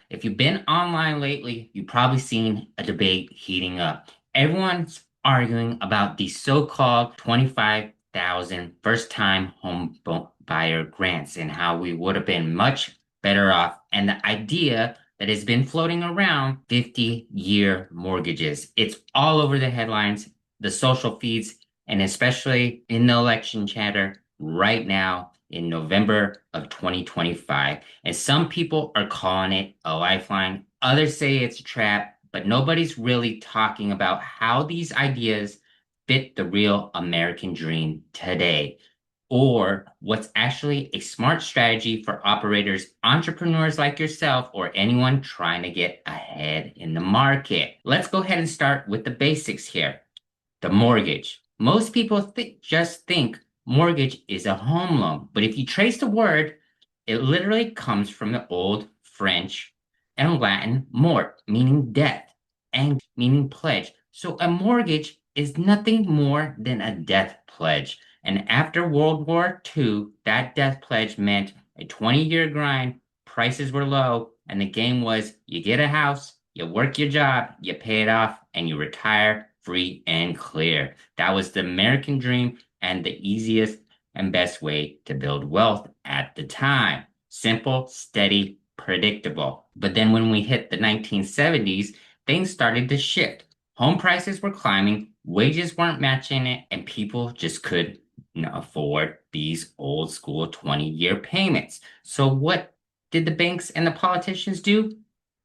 If you've been online lately, you've probably seen a debate heating up. Everyone's arguing about the so-called 25,000 first-time home buyer grants and how we would have been much better off. And the idea that has been floating around 50-year mortgages. It's all over the headlines, the social feeds, and especially in the election chatter right now in November of 2025. And some people are calling it a lifeline. Others say it's a trap, but nobody's really talking about how these ideas fit the real American dream today, or what's actually a smart strategy for operators, entrepreneurs like yourself, or anyone trying to get ahead in the market. Let's go ahead and start with the basics here. The mortgage. Most people just think mortgage is a home loan, but if you trace the word, it literally comes from the old French and Latin mort, meaning death, and meaning pledge. So a mortgage is nothing more than a death pledge. And after World War II, that death pledge meant a 20-year grind, prices were low, and the game was you get a house, you work your job, you pay it off, and you retire free and clear. That was the American dream and the easiest and best way to build wealth at the time. Simple, steady, predictable. But then when we hit the 1970s, things started to shift. Home prices were climbing, wages weren't matching it, and people just couldn't afford these old school 20-year payments. So what did the banks and the politicians do?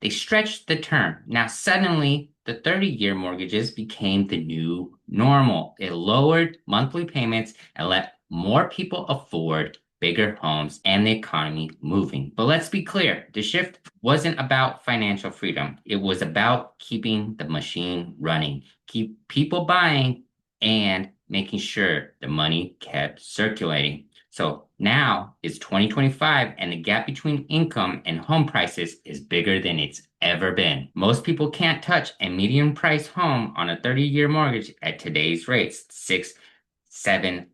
They stretched the term. Now suddenly the 30-year mortgages became the new normal. It lowered monthly payments and let more people afford bigger homes and the economy moving. But let's be clear, the shift wasn't about financial freedom. It was about keeping the machine running, keep people buying, and making sure the money kept circulating. So now it's 2025 and the gap between income and home prices is bigger than it's ever been. Most people can't touch a median price home on a 30-year mortgage at today's rates, 6, 7%,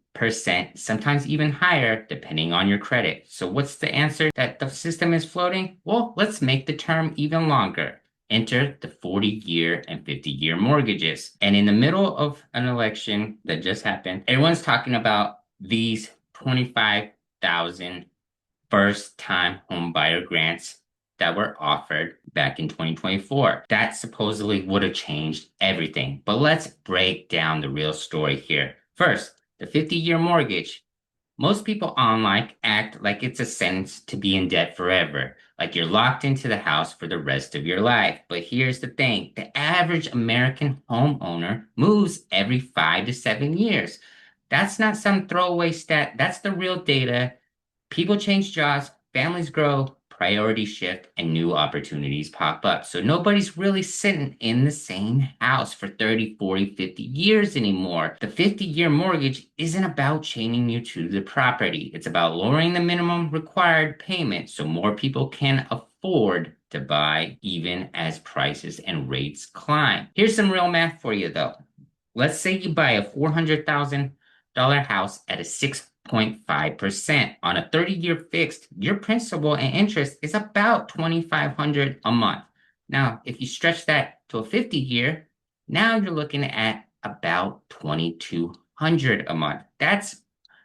sometimes even higher depending on your credit. So what's the answer that the system is floating? Well, let's make the term even longer. Enter the 40-year and 50-year mortgages. And in the middle of an election that just happened, everyone's talking about these 25,000 first-time home buyer grants that were offered back in 2024. That supposedly would have changed everything. But let's break down the real story here. First, the 50-year mortgage. Most people online act like it's a sentence to be in debt forever, like you're locked into the house for the rest of your life. But here's the thing, the average American homeowner moves every 5 to 7 years. That's not some throwaway stat, that's the real data. People change jobs, families grow, priorities shift, and new opportunities pop up. So nobody's really sitting in the same house for 30, 40, 50 years anymore. The 50-year mortgage isn't about chaining you to the property. It's about lowering the minimum required payment so more people can afford to buy even as prices and rates climb. Here's some real math for you though. Let's say you buy a $400,000 house at a 6.5%. On a 30-year fixed, your principal and interest is about $2,500 a month. Now, if you stretch that to a 50-year, now you're looking at about $2,200 a month. That's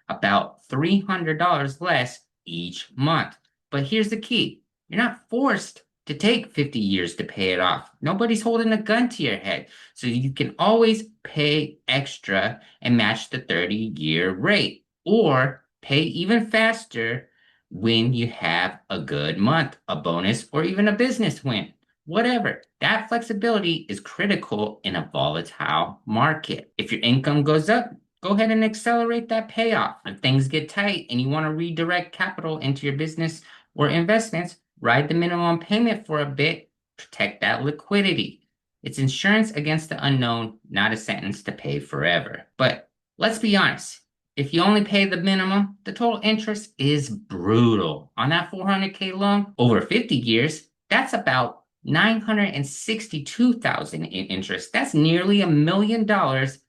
about $300 less each month. But here's the key. You're not forced to take 50 years to pay it off. Nobody's holding a gun to your head. So you can always pay extra and match the 30-year rate, or pay even faster when you have a good month, a bonus, or even a business win. Whatever. That flexibility is critical in a volatile market. If your income goes up, go ahead and accelerate that payoff. If things get tight and you want to redirect capital into your business or investments, ride the minimum payment for a bit, protect that liquidity. It's insurance against the unknown, not a sentence to pay forever. But let's be honest, if you only pay the minimum, the total interest is brutal. On that 400K loan, over 50 years, that's about 962,000 in interest. That's nearly $1 million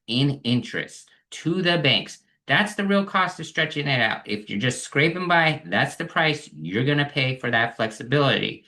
in interest to the banks. That's the real cost of stretching it out. If you're just scraping by, that's the price you're going to pay for that flexibility.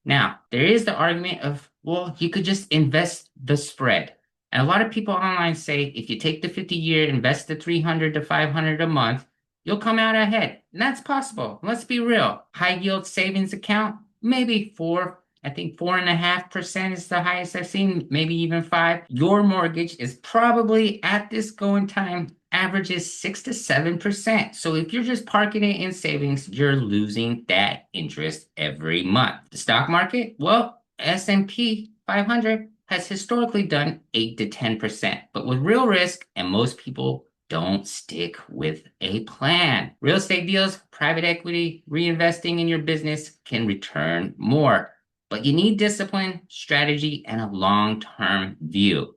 Now, there is the argument of, well, you could just invest the spread. And a lot of people online say if you take the 50-year, invest the 300 to 500 a month, you'll come out ahead. And that's possible. Let's be real. High yield savings account, maybe four. I think 4.5% is the highest I've seen, maybe even five. Your mortgage is probably at this going time averages 6 to 7%. So if you're just parking it in savings, you're losing that interest every month. The stock market, well, S&P 500 has historically done 8 to 10%, but with real risk, and most people don't stick with a plan. Real estate deals, private equity, reinvesting in your business can return more, but you need discipline, strategy, and a long-term view.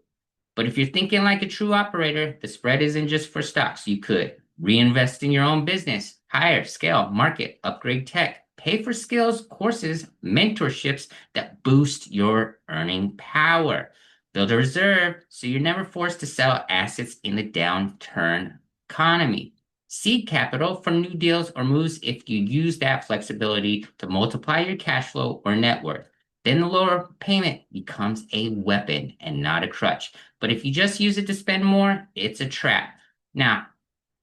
But if you're thinking like a true operator, the spread isn't just for stocks. You could reinvest in your own business, hire, scale, market, upgrade tech, pay for skills, courses, mentorships that boost your earning power. Build a reserve so you're never forced to sell assets in the downturn economy. Seed capital for new deals or moves if you use that flexibility to multiply your cash flow or net worth. Then the lower payment becomes a weapon and not a crutch. But if you just use it to spend more, it's a trap. Now,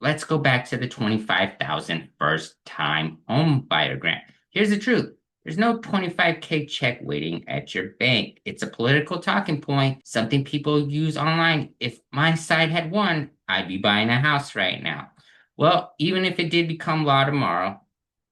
let's go back to the 25,000 first time home buyer grant. Here's the truth. There's no 25K check waiting at your bank. It's a political talking point, something people use online. If my side had won, I'd be buying a house right now. Well, even if it did become law tomorrow,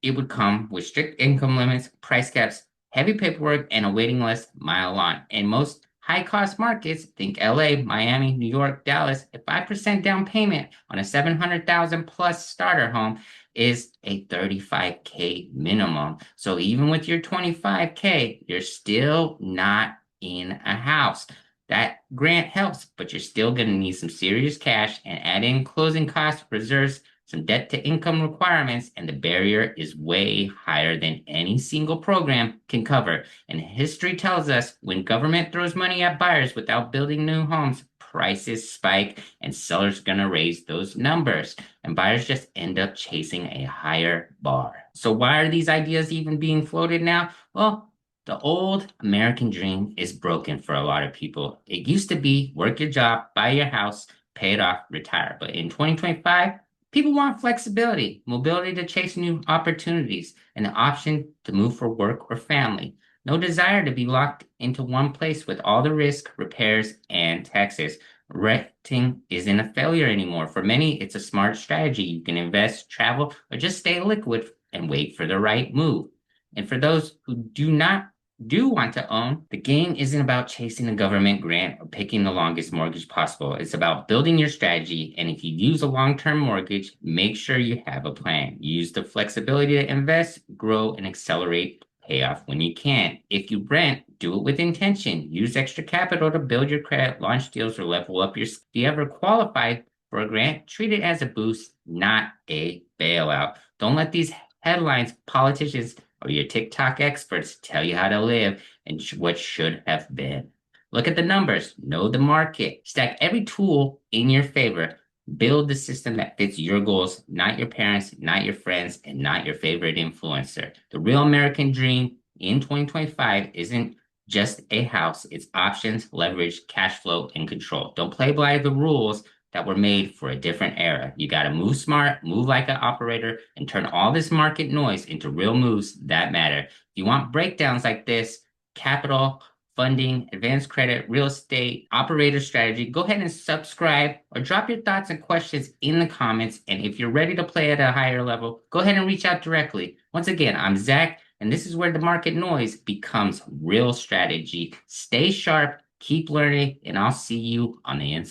it would come with strict income limits, price caps, heavy paperwork, and a waiting list mile long. In most high cost markets, think LA, Miami, New York, Dallas, a 5% down payment on a 700,000 plus starter home is a 35K minimum. So even with your 25K, you're still not in a house. That grant helps, but you're still going to need some serious cash and add in closing costs, reserves, some debt to income requirements, and the barrier is way higher than any single program can cover. And history tells us when government throws money at buyers without building new homes, prices spike and sellers gonna raise those numbers. And buyers just end up chasing a higher bar. So why are these ideas even being floated now? Well, the old American dream is broken for a lot of people. It used to be work your job, buy your house, pay it off, retire. But in 2025, people want flexibility, mobility to chase new opportunities, and the option to move for work or family. No desire to be locked into one place with all the risk, repairs, and taxes. Renting isn't a failure anymore. For many, it's a smart strategy. You can invest, travel, or just stay liquid and wait for the right move. And for those who do want to own, the game isn't about chasing a government grant or picking the longest mortgage possible. It's about building your strategy. And if you use a long-term mortgage, make sure you have a plan. Use the flexibility to invest, grow, and accelerate payoff when you can. If you rent, do it with intention. Use extra capital to build your credit, launch deals, or level up your. If you ever qualify for a grant, treat it as a boost, not a bailout. Don't let these headlines, politicians, or your TikTok experts tell you how to live and what should have been. Look at the numbers, know the market, stack every tool in your favor, build the system that fits your goals, not your parents, not your friends, and not your favorite influencer. The real American dream in 2025 isn't just a house, it's options, leverage, cash flow, and control. Don't play by the rules that were made for a different era. You got to move smart, move like an operator, and turn all this market noise into real moves that matter. If you want breakdowns like this, capital, funding, advanced credit, real estate, operator strategy, go ahead and subscribe or drop your thoughts and questions in the comments. And if you're ready to play at a higher level, go ahead and reach out directly. Once again, I'm Zach, and this is where the market noise becomes real strategy. Stay sharp, keep learning, and I'll see you on the inside.